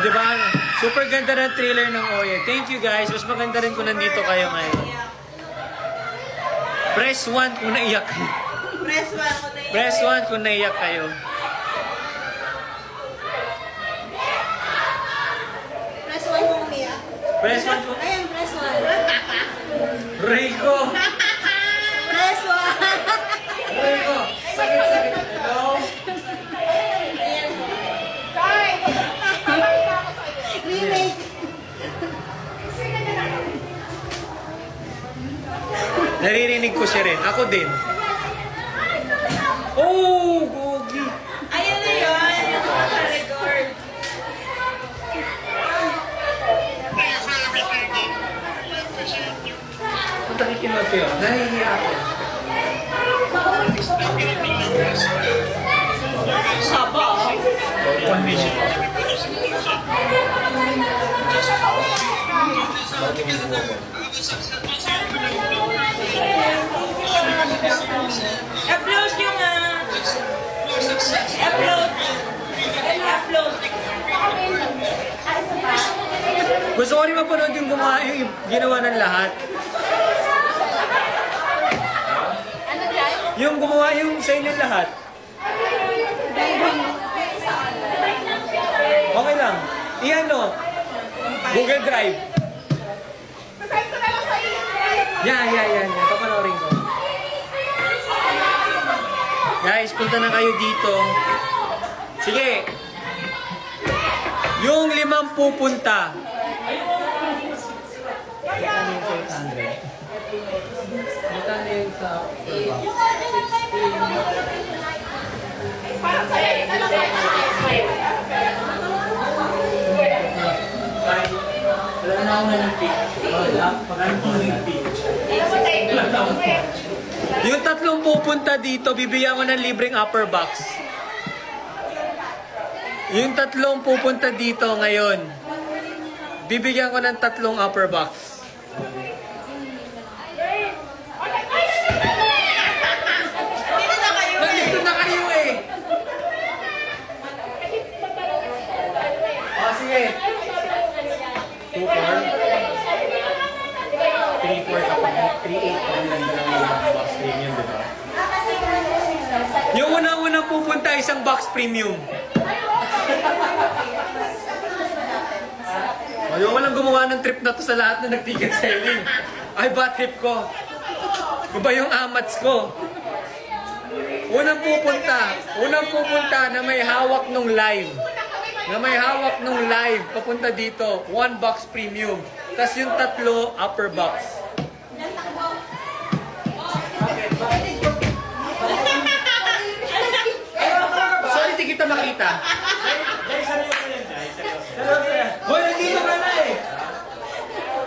diba? Super ganda ng trailer ng Oye. Thank you guys. Mas maganda rin kung nandito kayo ngayon. Press 1 kung naiyak kayo. Press 1 kung naiyak kayo. Press 1 kung umiyak. Press 1 kung... Ayan, press 1. Rico! Press 1. Rico! Sakit. Hello? Remake. Naririnig ko siya rin. Ako din. Oh! Gogi! Ayan na yun. Record. Punta kikinod kayo. Nahihiya ako. Saba. Upload yung upload. Gusto ko rin mapanood yung ginawa ng lahat. Yung gumawa yung sa inyo lahat. Okay lang. Iyan no. Google Drive. Yan. Papanoorin ko. Guys, punta na kayo dito. Sige. Yung 5 pupunta. Magkano yung sa... Wala na ako ng pick. Yung 3 pupunta dito, bibigyan ko ng libreng upper box. Yung 3 pupunta dito ngayon, bibigyan ko ng 3 upper box. Nandito na kayo eh! O sige. 2-4. 3-4 ka pa. 3-8 pa. Ganda lang yung box premium, diba? Yung unang-unang pupunta, isang box premium. Ayaw walang gumawa ng trip na to sa lahat na nag-ticket selling. Ay, bad trip ko. Iba yung amats ko. Unang pupunta na may hawak nung live. Papunta dito, 1 box premium. Tapos yung 3, upper box. Sorry, di kita makita. Hoy, nandito ka na eh.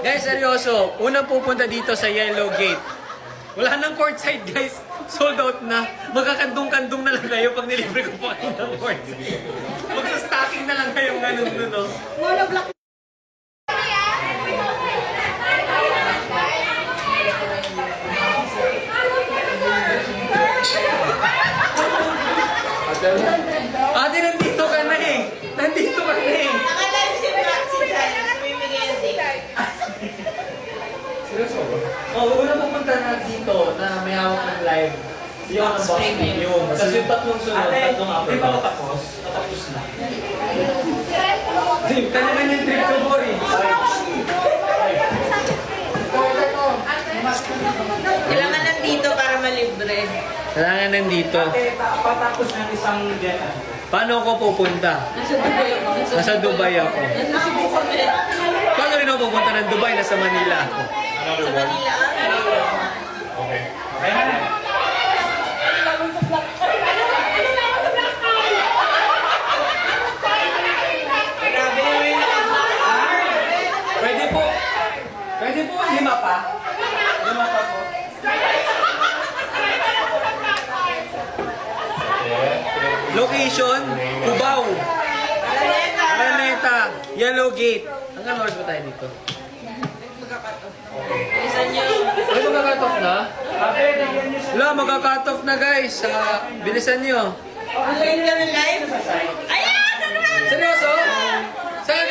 Guys, seryoso. Unang pupunta dito sa Yellow Gate. Wala nang courtside, guys. Sold out na. Magkakandong-kandong na lang kayo pag nilibre ko pa kayo ng courtside. Magsa-stocking na lang kayong ganun doon, no? Monoblock. Ate, nandito ka na eh. Nakalive si Jan. Bibigyan yung ticket. Seryoso ba? Unang pupunta na dito na may hawak ng live. Yung ang box premium. Tapos yung 3 sunod, 3 upper box. Tapos na. Kanina yung trip ko, Bori. Kailangan nandito para malibre. Kailangan nandito. Patapos ng isang jet. Paano ako pupunta? Nasa Dubai ako. Paano rin ako pupunta ng Dubai? Nasa Manila ako. Sa Manila. Okay. Okay na. Grabe naman yung Pwede po. 5 pa. 5 pa po. Location, Cubao. Araneta, Yellow Gate. Hanggang oras ba tayo dito? Isan nyo. Ay, magka-cut off na? Wala, magka-cut off na guys. Bilisan nyo. Ang galing ka ng live. Ayan! Seryoso? Saan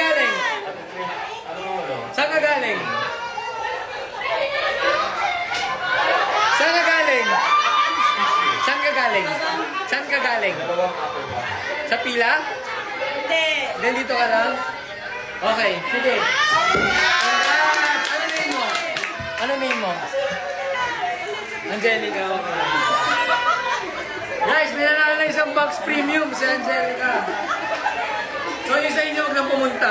Saan ka galing? Dalawang upper box. Sa pila? Hindi. Then dito ka lang? Okay, sige. Ano name mo? Ano name mo? Angelica, okay. Guys, may nanalo na isang box premium si Angelica. So, yung sa inyo, huwag nang pumunta.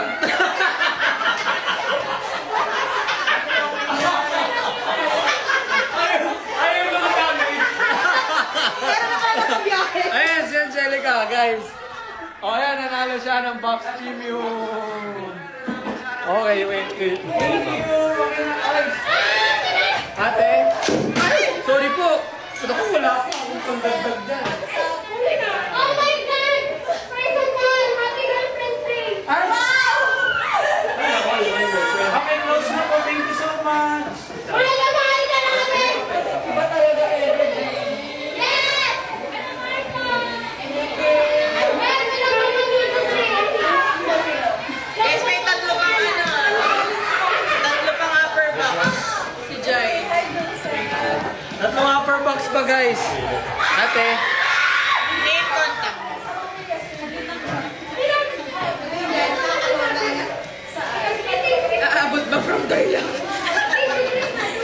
Ayaw mo na kami. Ayan si Angelica, guys. O, ayan, nanalo siya ng box premium. Okay, wait. Thank you. Ate? Sorry po. Ito ko wala akong pagdagdag dyan. Oh my God! Personal! Happy Girlfriend's Day! Okay, close na po. Thank you so much. Mahal na mahal ka namin! Iba talaga Yes! Meron na naman dito Guys, may tatlo pang tatlo pang upper box. Si Joy. Tatlong upper box pa, guys. Ate? Name contact. Aabot ba from Thailand?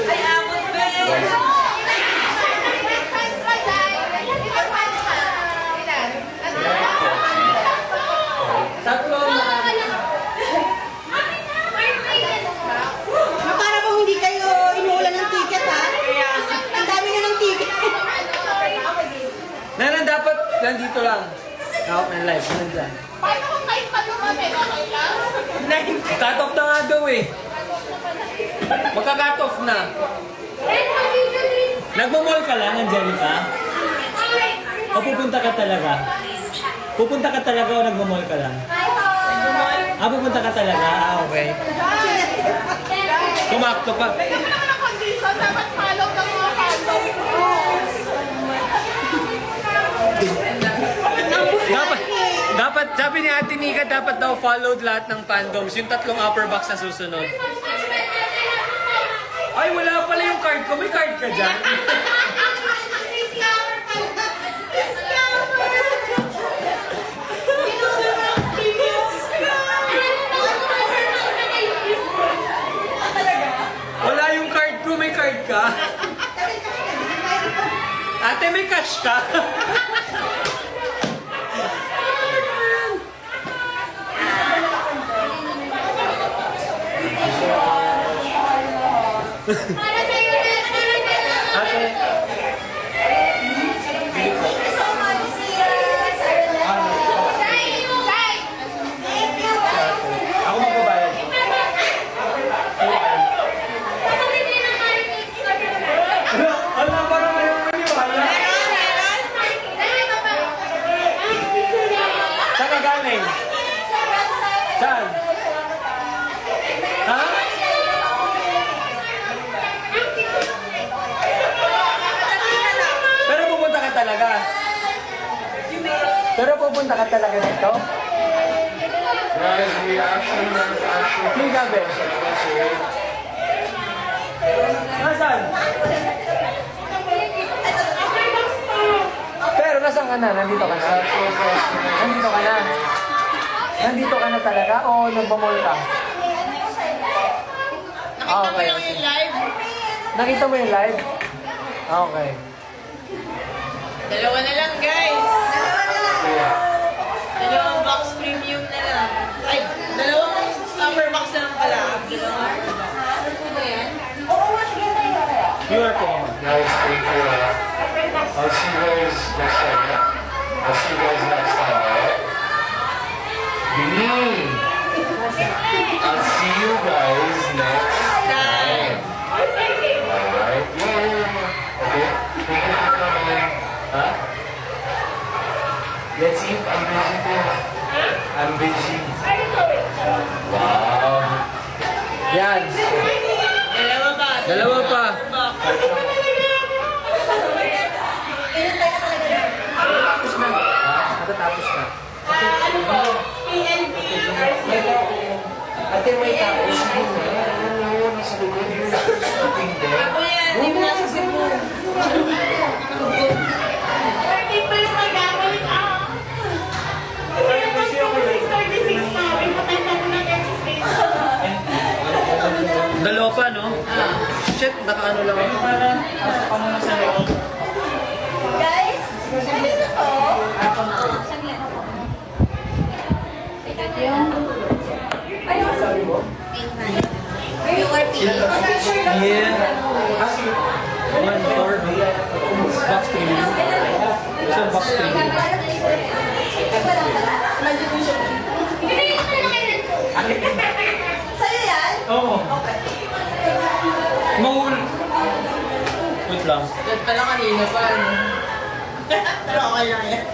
Ay, abot ba Tatlong Para bang hindi kayo inuulan ng ticket, ha? Ang dami na ng ticket. Nanan dapat nandito lang. Out ng live. Nandyan. Paano kung kahit pa lumamig, okay lang? Cut off na nga daw eh. Magka-cut off na. Nagmamall ka lang, Angelica? O pupunta ka talaga? Pupunta ka talaga o nagmamall ka lang? Pupunta ka talaga? Okay. Kumakto pa. May naman naman ang condition, dapat follow ng mga follow. Dapat, sabi ni Ate Nika, dapat daw followed lahat ng fandoms. Yung tatlong upper box na susunod. Ay, wala pala yung card ko. May card ka dyan? Wala yung card ko. May card ka? Ate, may cash ka? Para sa'yo na, para sa'yo. Ate, ako magbabayad. Wala pa naman yung maniwala. Saan ka galing? Saan? Ha? Pero pupunta ka talaga? Pero pupunta ka talaga dito? Guys, we actually Hindi ka, be. Nasaan? Pero nasaan ka na? Nandito ka na? Nandito ka na? Nandito ka na talaga o nagmamall ka? Nakita mo lang yung live. Nakita mo yung live? Okay. Dalawa na lang, guys. Dalawang box premium na lang. Ay, dalawang upper box na lang pala. Dalawang upper box. QR code. Guys, thank you. I'll see you guys next time. Yeah? I'll see you guys next time, alright? I'll see you guys next time. Alright? Yeah. Okay? Thank you for coming. Huh? Let's eat. I'm busy too. I'm busy. Wow. Yan. Dalawa ba? Dalawa pa. Box. Tapos na. Matatapos na. Ate, may tapos na. Nasa likod yun. Sleeping there. Kuya, di mo nasa Cebu. Birthday pa yung mag headset, nakaano lang ako. Guys, ano na to? One for box premium. Isang box premium. Sa'yo yan? Oo. Okay. Mahul. Wait lang. Yan pala kanina pa, ano? Pero okay lang yan.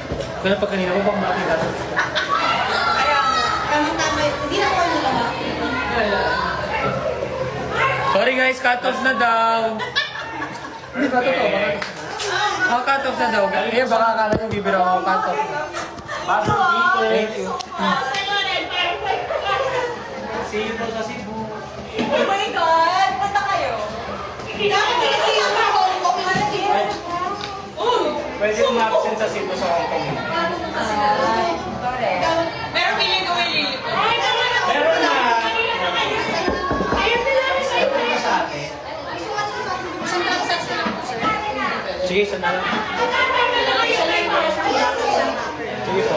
Kaya pag kanina mo bang makita? Kaya nga, tamang-tama. Hindi na ko ano lang. Sorry guys, cut off na daw. Hindi ba totoo? Cut off na daw. Eh, baka akala nyo bibiro ako cut off. Thank you. Oh my God! Punta kayo. Dapat sinisiyan mo ako. Okay na din. Pwede umabsent sa Cebu sa Hong Kong. Pero feeling ko may lilito. Meron na. Sa atin. Sige, sana lang. Sige po.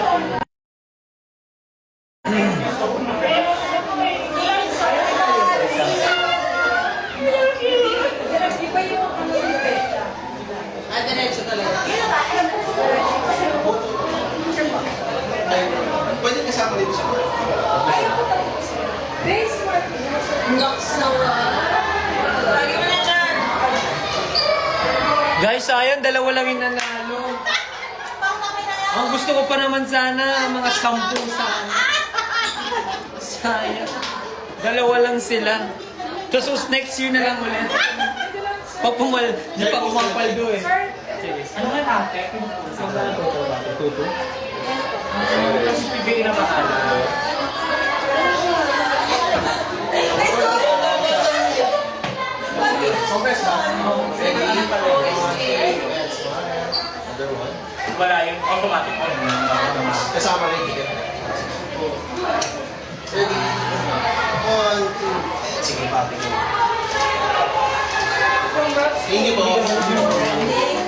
Diretso talaga. Pwede kasama dito sa Nox na lagi mo na dyan. Guys, sayang, dalawa lang yung nanalo. Ang gusto ko pa naman sana, mga 10 sana. Sayang. Dalawa lang sila. Tapos next year na lang ulit. Di pa kumapaldo eh. Sige. Ano nga ate? Ang saan tuto ba? Tuto? Kasi bibigyan na mahala. Compress ba? Wala yung automatic on. kasama rin ticket. Ready? 1, 2. Sige, pati ko. Thank you po.